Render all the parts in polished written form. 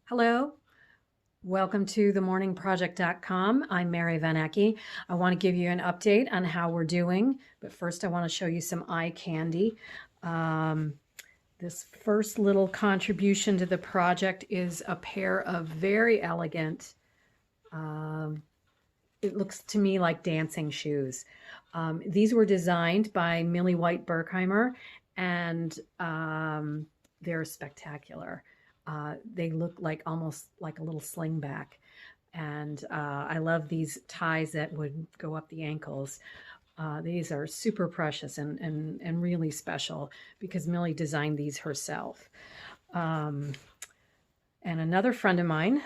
Hello, welcome to themorningproject.com. I'm Mary Van Ecke. I want to give you an update on how we're doing, but first I want to show you some eye candy. This first little contribution to the project is a pair of very elegant, um, it looks to me like dancing shoes. These were designed by Millie White Berkheimer, and they're spectacular. They look like almost like a little slingback. And I love these ties that would go up the ankles. These are super precious and really special because Millie designed these herself. Um, and another friend of mine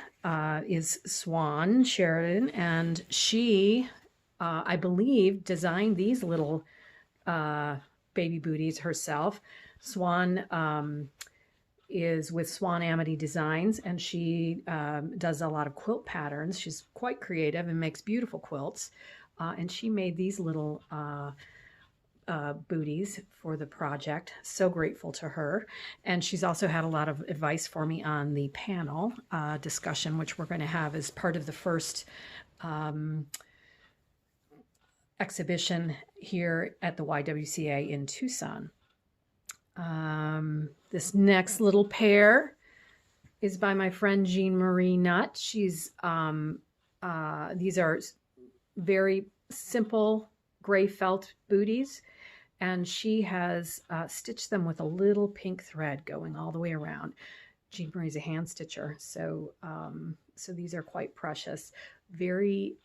is Swan Sheridan, and she, I believe, designed these little baby booties herself. Swan is with Swan Amity Designs, and she does a lot of quilt patterns. She's quite creative and makes beautiful quilts. And she made these little booties for the project. So grateful to her. And she's also had a lot of advice for me on the panel discussion, which we're going to have as part of the first exhibition here at the YWCA in Tucson. This next little pair is by my friend Jean Marie Nutt. These are very simple gray felt booties, and she has stitched them with a little pink thread going all the way around. Jean Marie's a hand stitcher, so these are quite precious. Very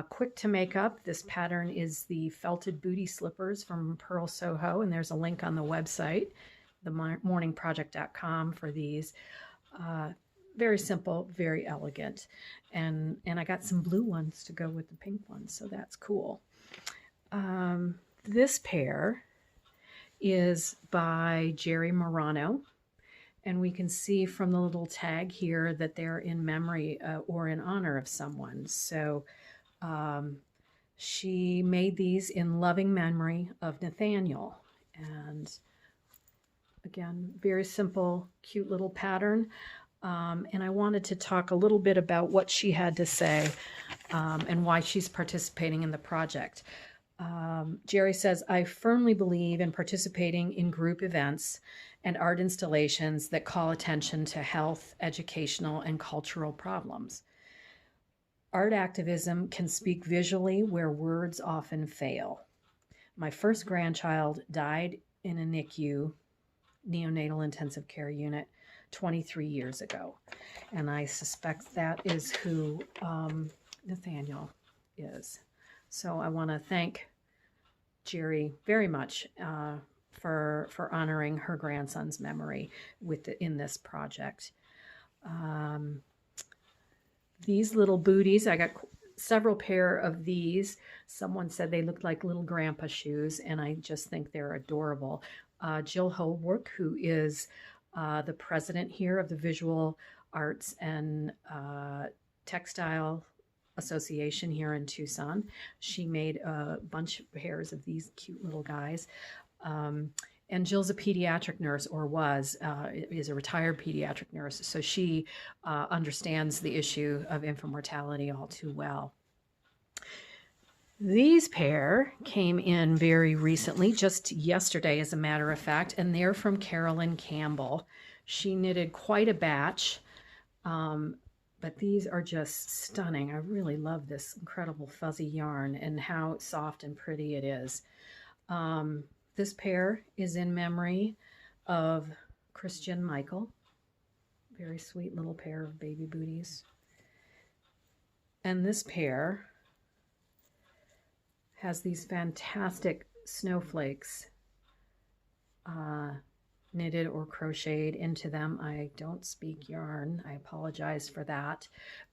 quick to make up. This pattern is the felted booty slippers from Pearl Soho, and there's a link on the website, themorningproject.com, for these. Very simple, very elegant. And I got some blue ones to go with the pink ones, so that's cool. This pair is by Jerry Morano, and we can see from the little tag here that they're in memory or in honor of someone. So she made these in loving memory of Nathaniel. And again, very simple, cute little pattern. And I wanted to talk a little bit about what she had to say and why she's participating in the project. Jerry says, I firmly believe in participating in group events and art installations that call attention to health, educational, and cultural problems. Art activism can speak visually where words often fail. My first grandchild died in a NICU, neonatal intensive care unit, 23 years ago. And I suspect that is who Nathaniel is. So I want to thank Jerry very much for honoring her grandson's memory in this project. These little booties, I got several pair of these. Someone said they looked like little grandpa shoes, and I just think they're adorable. Jill Holbrook, who is the president here of the Visual Arts and Textile Association here in Tucson. She made a bunch of pairs of these cute little guys. And Jill's a pediatric nurse, or is a retired pediatric nurse. So she understands the issue of infant mortality all too well. These pair came in very recently, just yesterday, as a matter of fact, and they're from Carolyn Campbell. She knitted quite a batch, but these are just stunning. I really love this incredible fuzzy yarn and how soft and pretty it is. This pair is in memory of Christian Michael. Very sweet little pair of baby booties. And this pair has these fantastic snowflakes knitted or crocheted into them. I don't speak yarn. I apologize for that.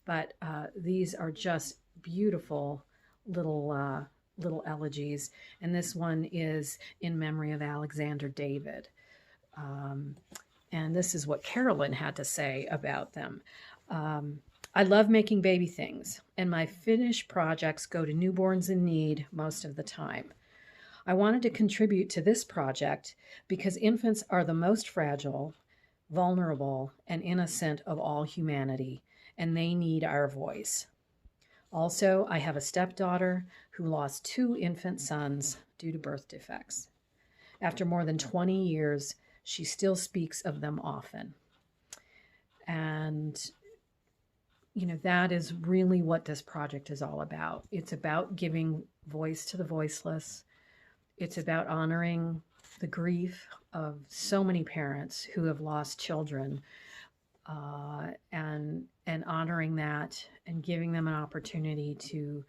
But these are just beautiful little elegies. And this one is in memory of Alexander David. And this is what Carolyn had to say about them. I love making baby things, and my finished projects go to newborns in need most of the time. I wanted to contribute to this project because infants are the most fragile, vulnerable, and innocent of all humanity, and they need our voice. Also, I have a stepdaughter who lost 2 infant sons due to birth defects. After more than 20 years, she still speaks of them often. And, that is really what this project is all about. It's about giving voice to the voiceless. It's about honoring the grief of so many parents who have lost children, and honoring that and giving them an opportunity to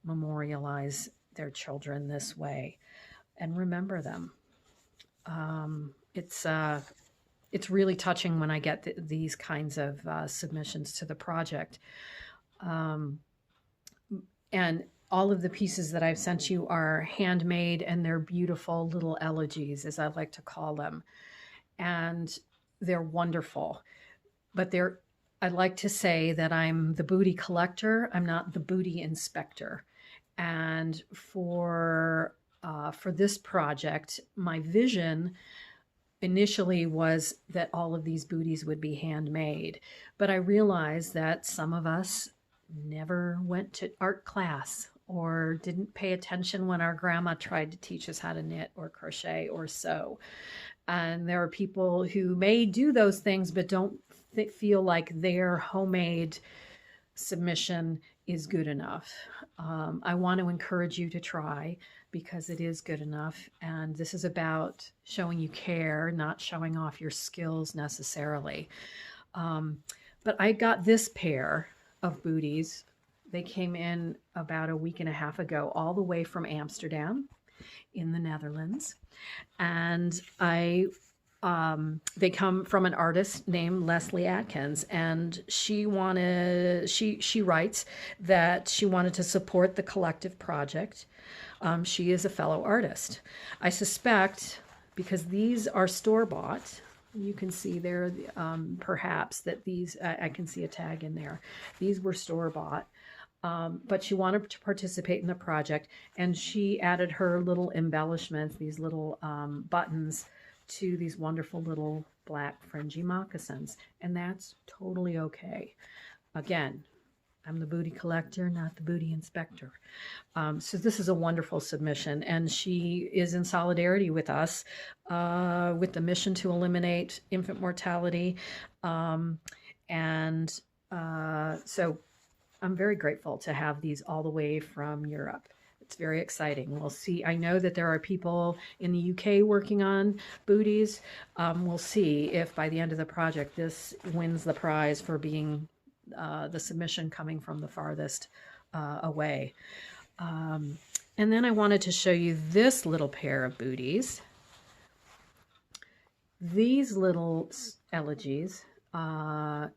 memorialize their children this way and remember them. It's really touching when I get these kinds of submissions to the project. And all of the pieces that I've sent you are handmade, and they're beautiful little elegies, as I like to call them. And they're wonderful. But I'd like to say that I'm the booty collector. I'm not the booty inspector. And for this project, my vision initially was that all of these booties would be handmade. But I realized that some of us never went to art class or didn't pay attention when our grandma tried to teach us how to knit or crochet or sew. And there are people who may do those things but don't feel like their homemade submission is good enough. I want to encourage you to try, because it is good enough. And this is about showing you care, not showing off your skills necessarily. But I got this pair of booties. They came in about a week and a half ago, all the way from Amsterdam in the Netherlands. And they come from an artist named Leslie Atkins, and she writes that she wanted to support the collective project. She is a fellow artist. I suspect, because these are store-bought, you can see there, perhaps that these, I can see a tag in there. These were store-bought. But she wanted to participate in the project, and she added her little embellishments, these little buttons, to these wonderful little black fringy moccasins, and that's totally okay. Again, I'm the booty collector, not the booty inspector. So this is a wonderful submission, and she is in solidarity with us, with the mission to eliminate infant mortality. So I'm very grateful to have these all the way from Europe. It's very exciting. We'll see. I know that there are people in the UK working on booties. We'll see if by the end of the project this wins the prize for being the submission coming from the farthest away. And then I wanted to show you this little pair of booties. These little elegies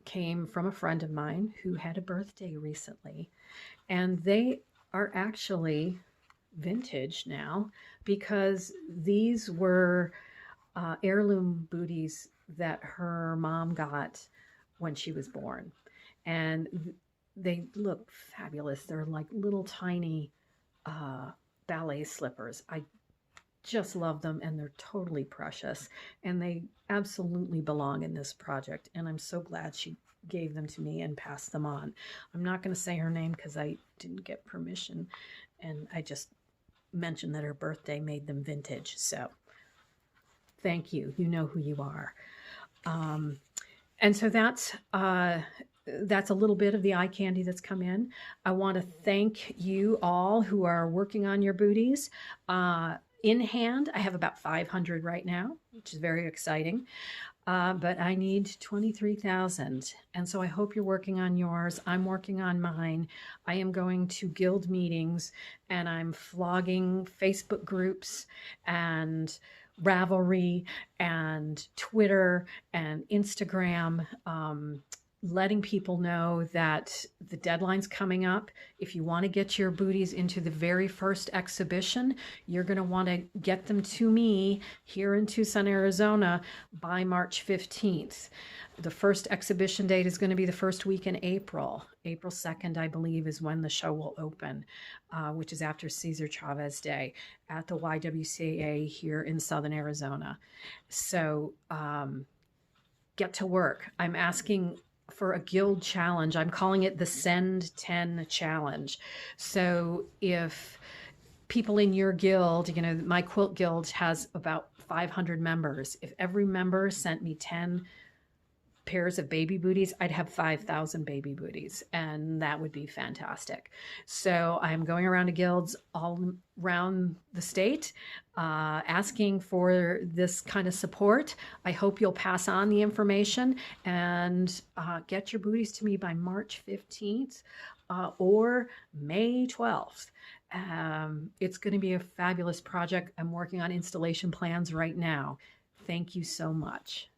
came from a friend of mine who had a birthday recently, and they are actually vintage now, because these were heirloom booties that her mom got when she was born, and they look fabulous. They're like little tiny ballet slippers. I just love them, and they're totally precious, and they absolutely belong in this project, and I'm so glad she gave them to me and passed them on. I'm not going to say her name because I didn't get permission, and I just mentioned that her birthday made them vintage. So thank you. You know who you are. And so that's a little bit of the eye candy that's come in. I want to thank you all who are working on your booties. In hand, I have about 500 right now, which is very exciting. But I need 23,000. And so I hope you're working on yours. I'm working on mine. I am going to guild meetings, and I'm flogging Facebook groups and Ravelry and Twitter and Instagram, letting people know that the deadline's coming up. If you want to get your booties into the very first exhibition, you're going to want to get them to me here in Tucson, Arizona by March 15th. The first exhibition date is going to be the first week in April. April 2nd, I believe, is when the show will open, which is after Cesar Chavez Day at the YWCA here in Southern Arizona. So, get to work. I'm asking for a guild challenge. I'm calling it the Send 10 Challenge. So if people in your guild, my quilt guild has about 500 members. If every member sent me 10 pairs of baby booties, I'd have 5,000 baby booties, and that would be fantastic. So I'm going around to guilds all around the state, asking for this kind of support. I hope you'll pass on the information and get your booties to me by March 15th or May 12th. It's going to be a fabulous project. I'm working on installation plans right now. Thank you so much.